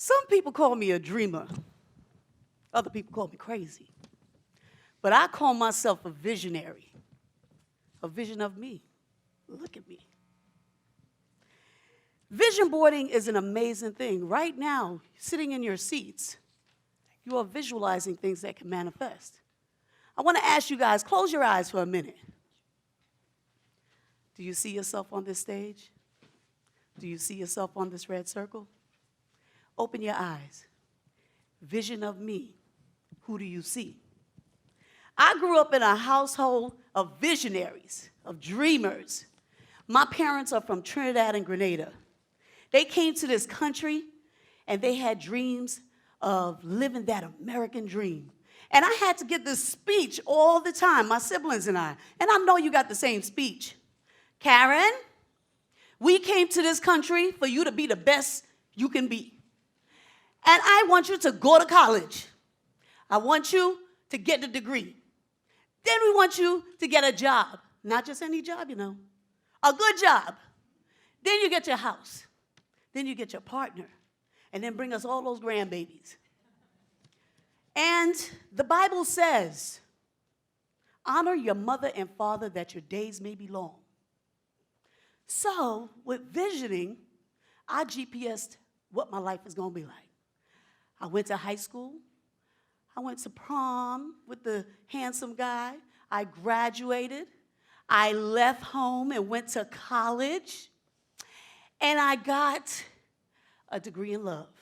Some people call me a dreamer. Other people call me crazy. But I call myself a visionary. A vision of me. Look at me. Vision boarding is an amazing thing. Right now, sitting in your seats, you are visualizing things that can manifest. I want to ask you guys, close your eyes for a minute. Do you see yourself on this stage? Do you see yourself on this red circle? Open your eyes. Vision of me. Who do you see? I grew up in a household of visionaries, of dreamers. My parents are from Trinidad and Grenada. They came to this country and they had dreams of living that American dream. And I had to get this speech all the time, my siblings and I. And I know you got the same speech. Karen, we came to this country for you to be the best you can be. And I want you to go to college. I want you to get a degree. Then we want you to get a job. Not just any job, you know. A good job. Then you get your house. Then you get your partner. And then bring us all those grandbabies. And the Bible says, honor your mother and father that your days may be long. So, with visioning, I GPSed what my life is going to be like. I went to high school. I went to prom with the handsome guy. I graduated. I left home and went to college. And I got a degree in love.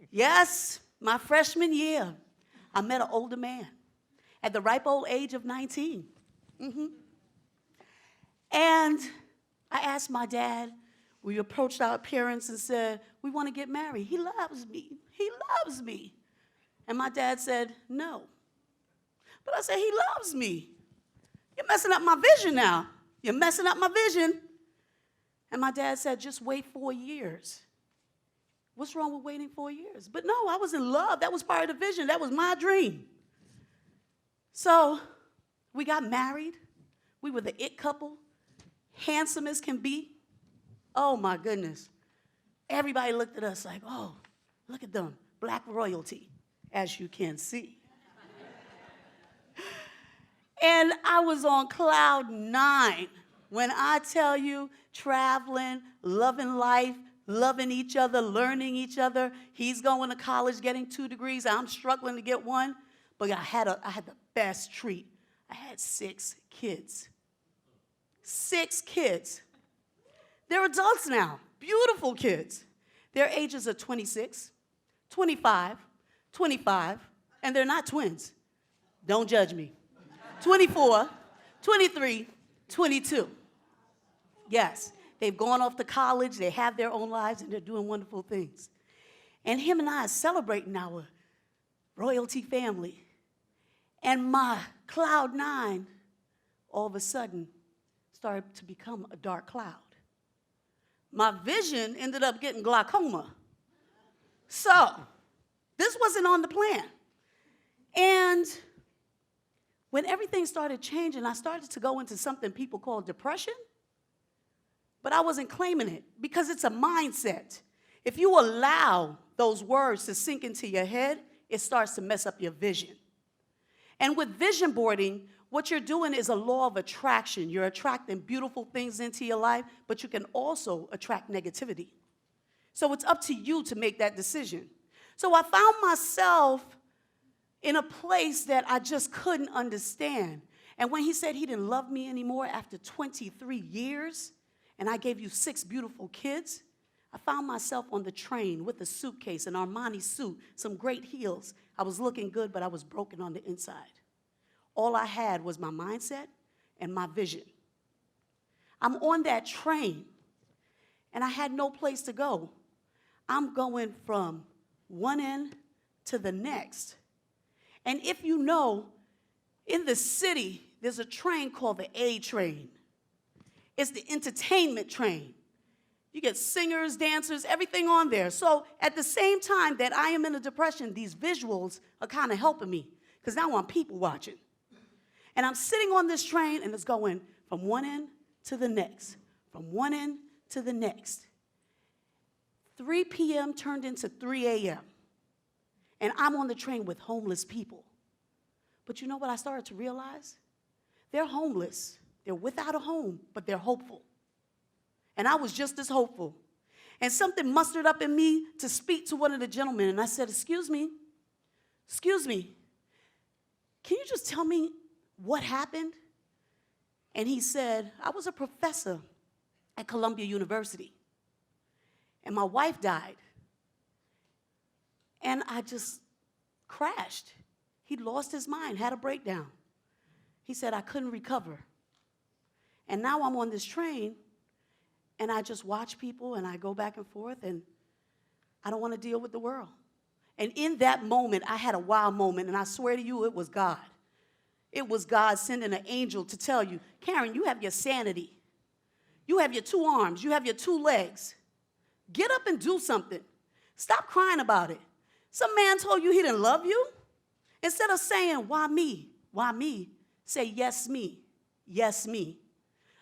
Yes, my freshman year, I met an older man at the ripe old age of 19. And I asked my dad, we approached our parents and said, we want to get married. He loves me. He loves me. And my dad said, no. But I said, he loves me. You're messing up my vision now. You're messing up my vision. And my dad said, just wait 4 years. What's wrong with waiting 4 years? But no, I was in love. That was part of the vision. That was my dream. So we got married. We were the it couple. Handsome as can be. Oh, my goodness. Everybody looked at us like, oh, look at them. Black royalty, as you can see. And I was on cloud 9 when I tell you, traveling, loving life, loving each other, learning each other. He's going to college, getting 2 degrees. I'm struggling to get one. But I had the best treat. I had 6 kids. 6 kids. They're adults now, beautiful kids. Their ages are 26, 25, 25, and they're not twins. Don't judge me. 24, 23, 22. Yes, they've gone off to college, they have their own lives, and they're doing wonderful things. And him and I are celebrating our royalty family. And my cloud 9, all of a sudden, started to become a dark cloud. My vision ended up getting glaucoma. So, this wasn't on the plan. And when everything started changing, I started to go into something people call depression. But I wasn't claiming it because it's a mindset. If you allow those words to sink into your head, it starts to mess up your vision. And with vision boarding, what you're doing is a law of attraction. You're attracting beautiful things into your life, but you can also attract negativity. So it's up to you to make that decision. So I found myself in a place that I just couldn't understand. And when he said he didn't love me anymore after 23 years, and I gave you 6 beautiful kids, I found myself on the train with a suitcase, an Armani suit, some great heels. I was looking good, but I was broken on the inside. All I had was my mindset and my vision. I'm on that train, and I had no place to go. I'm going from one end to the next. And if you know, in the city, there's a train called the A train. It's the entertainment train. You get singers, dancers, everything on there. So at the same time that I am in a depression, these visuals are kind of helping me because now I'm people watching. And I'm sitting on this train, and it's going from one end to the next, from one end to the next. 3 p.m. turned into 3 a.m. And I'm on the train with homeless people. But you know what I started to realize? They're homeless. They're without a home, but they're hopeful. And I was just as hopeful. And something mustered up in me to speak to one of the gentlemen. And I said, excuse me, can you just tell me what happened? And he said, I was a professor at Columbia University. And my wife died. And I just crashed. He lost his mind, had a breakdown. He said, I couldn't recover. And now I'm on this train, and I just watch people, and I go back and forth, and I don't want to deal with the world. And in that moment, I had a wow moment, and I swear to you, it was God. It was God sending an angel to tell you, Karen, you have your sanity. You have your 2 arms. You have your 2 legs. Get up and do something. Stop crying about it. Some man told you he didn't love you. Instead of saying, why me? Why me? Say, yes, me. Yes, me.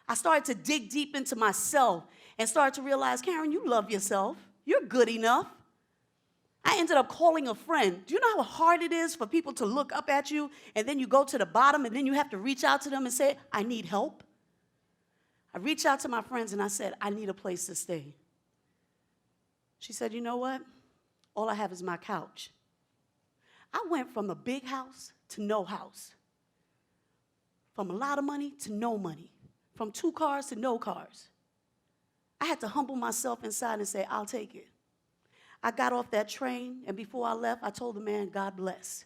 I started to dig deep into myself and started to realize, Karen, you love yourself. You're good enough. I ended up calling a friend. Do you know how hard it is for people to look up at you, and then you go to the bottom, and then you have to reach out to them and say, I need help? I reached out to my friends, and I said, I need a place to stay. She said, you know what? All I have is my couch. I went from a big house to no house, from a lot of money to no money, from 2 cars to no cars. I had to humble myself inside and say, I'll take it. I got off that train, and before I left, I told the man, God bless.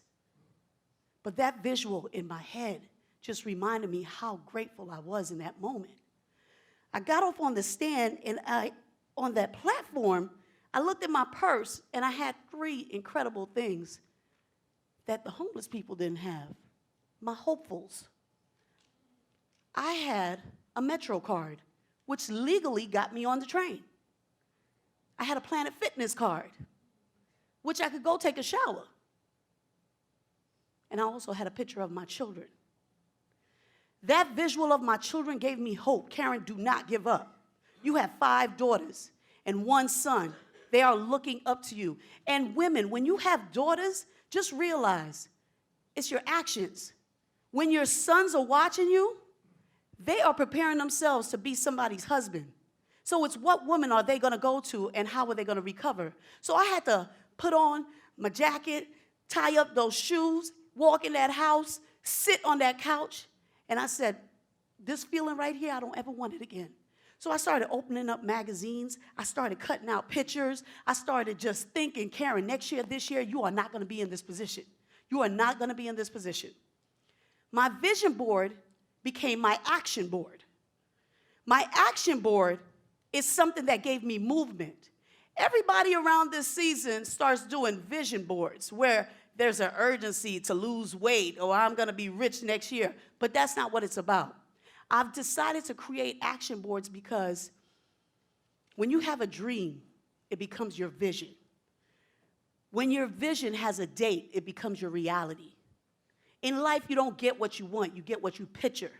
But that visual in my head just reminded me how grateful I was in that moment. I got off on the stand, and on that platform, I looked at my purse, and I had 3 incredible things that the homeless people didn't have, my hopefuls. I had a Metro card, which legally got me on the train. I had a Planet Fitness card, which I could go take a shower. And I also had a picture of my children. That visual of my children gave me hope. Karen, do not give up. You have 5 daughters and 1 son. They are looking up to you. And women, when you have daughters, just realize it's your actions. When your sons are watching you, they are preparing themselves to be somebody's husband. So it's what woman are they going to go to, and how are they going to recover? So I had to put on my jacket, tie up those shoes, walk in that house, sit on that couch, and I said, this feeling right here, I don't ever want it again. So I started opening up magazines. I started cutting out pictures. I started just thinking, Karen, next year, this year, you are not going to be in this position. You are not going to be in this position. My vision board became my action board. My action board is something that gave me movement. Everybody around this season starts doing vision boards where there's an urgency to lose weight, or I'm going to be rich next year. But that's not what it's about. I've decided to create action boards because when you have a dream, it becomes your vision. When your vision has a date, it becomes your reality. In life, you don't get what you want, you get what you picture.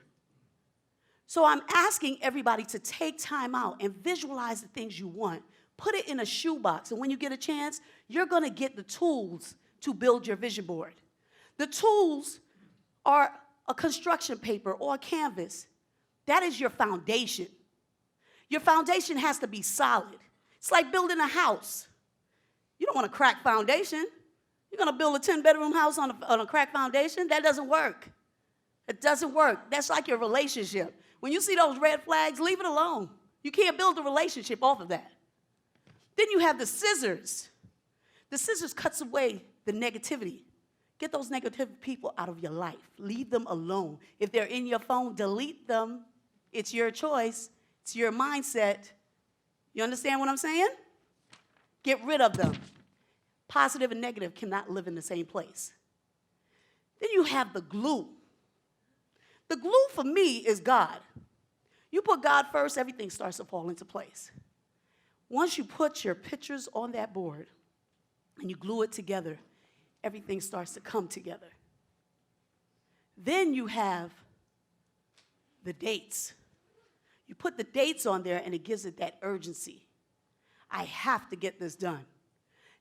So I'm asking everybody to take time out and visualize the things you want. Put it in a shoebox, and when you get a chance, you're going to get the tools to build your vision board. The tools are a construction paper or a canvas. That is your foundation. Your foundation has to be solid. It's like building a house. You don't want a cracked foundation. You're going to build a 10-bedroom house on a cracked foundation? That doesn't work. It doesn't work. That's like your relationship. When you see those red flags, leave it alone. You can't build a relationship off of that. Then you have the scissors. The scissors cuts away the negativity. Get those negative people out of your life. Leave them alone. If they're in your phone, delete them. It's your choice. It's your mindset. You understand what I'm saying? Get rid of them. Positive and negative cannot live in the same place. Then you have the glue. The glue for me is God. You put God first, everything starts to fall into place. Once you put your pictures on that board and you glue it together, everything starts to come together. Then you have the dates. You put the dates on there and it gives it that urgency. I have to get this done.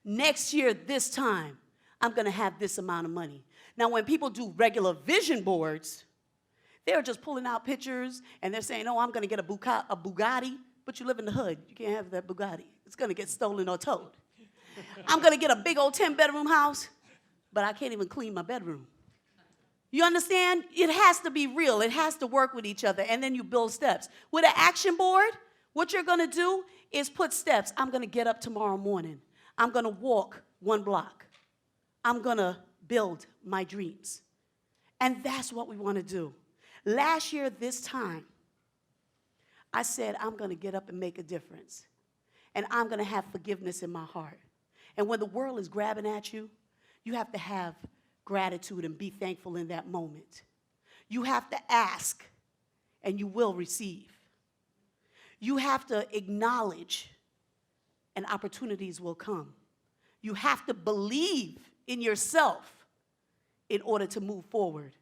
Next year, this time, I'm going to have this amount of money. Now, when people do regular vision boards, they're just pulling out pictures, and they're saying, oh, I'm going to get a Bugatti, but you live in the hood. You can't have that Bugatti. It's going to get stolen or towed. I'm going to get a big old 10-bedroom house, but I can't even clean my bedroom. You understand? It has to be real. It has to work with each other, and then you build steps. With an action board, what you're going to do is put steps. I'm going to get up tomorrow morning. I'm going to walk 1 block. I'm going to build my dreams. And that's what we want to do. Last year, this time, I said, I'm going to get up and make a difference. And I'm going to have forgiveness in my heart. And when the world is grabbing at you, you have to have gratitude and be thankful in that moment. You have to ask, and you will receive. You have to acknowledge, and opportunities will come. You have to believe in yourself in order to move forward.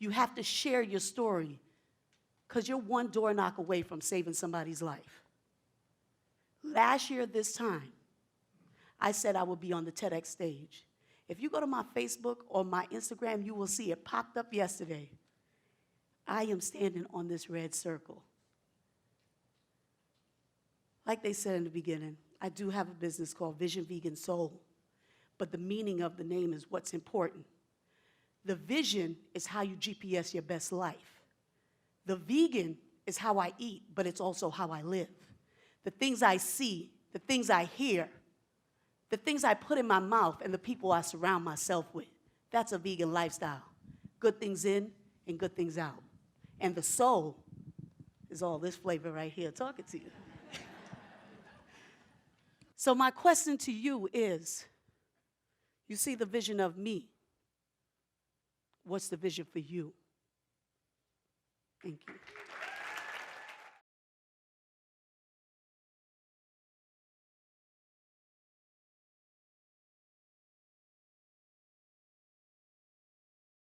You have to share your story, because you're one door knock away from saving somebody's life. Last year, this time, I said I would be on the TEDx stage. If you go to my Facebook or my Instagram, you will see it popped up yesterday. I am standing on this red circle. Like they said in the beginning, I do have a business called Vision Vegan Soul, but the meaning of the name is what's important. The vision is how you GPS your best life. The vegan is how I eat, but it's also how I live. The things I see, the things I hear, the things I put in my mouth, and the people I surround myself with. That's a vegan lifestyle. Good things in and good things out. And the soul is all this flavor right here talking to you. So my question to you is, you see the vision of me. What's the vision for you? Thank you.